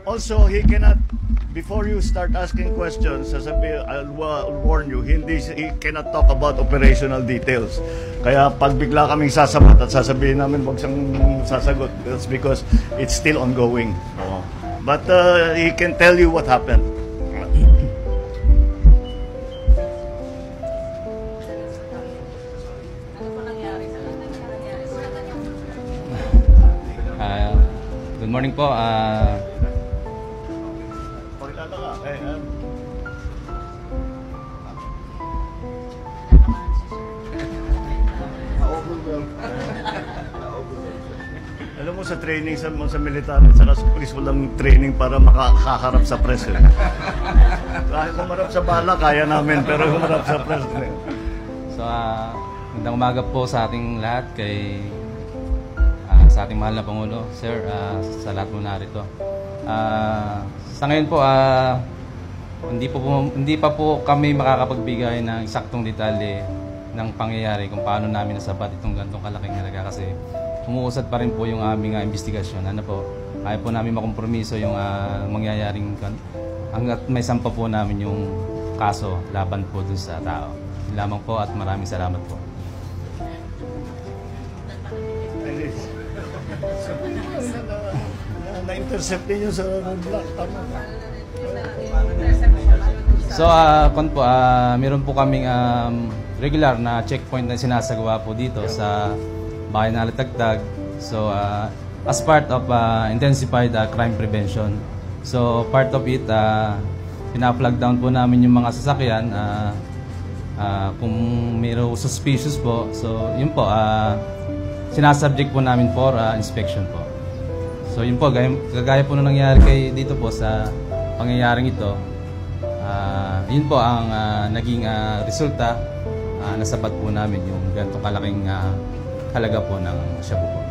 Also, he cannot, before you start asking questions, I'll warn you, he cannot talk about operational details. Kaya pag bigla kaming sasabat at sasabihin namin wag siyang sasagot, that's because it's still ongoing. But he can tell you what happened. Good morning po. Pakilala ka. Alam mo sa training sa military at saka sa police, walang training para makakaharap sa press. Kahit kumarap sa bala, kaya namin, pero kumarap sa press. So, magandang umaga po sa ating lahat, sa ating mahal na Pangulo, Sir, sa lahat mo narito. Sa ngayon po, hindi pa po kami makakapagbigay ng eksaktong detalye ng pangyayari kung paano namin nasabat itong ganitong kalaking halaga kasi umuusad pa rin po yung aming investigasyon. Ano po, ayaw po namin makompromiso yung mangyayaring hanggat may sampa po namin yung kaso laban po dun sa tao. Yun lamang po at maraming salamat po. Na-intercept niyo sa roadblock, tama. So, meron po kaming regular na checkpoint na sinasagawa po dito sa bayan na Latagtag. So, as part of intensified crime prevention. So, part of it, pina-flag down po namin yung mga sasakyan kung mayroong suspicious po. So, yun po, sinasubject po namin for inspection po. So yun po, kagaya po na nangyari dito po sa pangyayaring ito, yun po ang naging resulta, nasabat po namin yung ganito kalaking halaga po ng shabu po.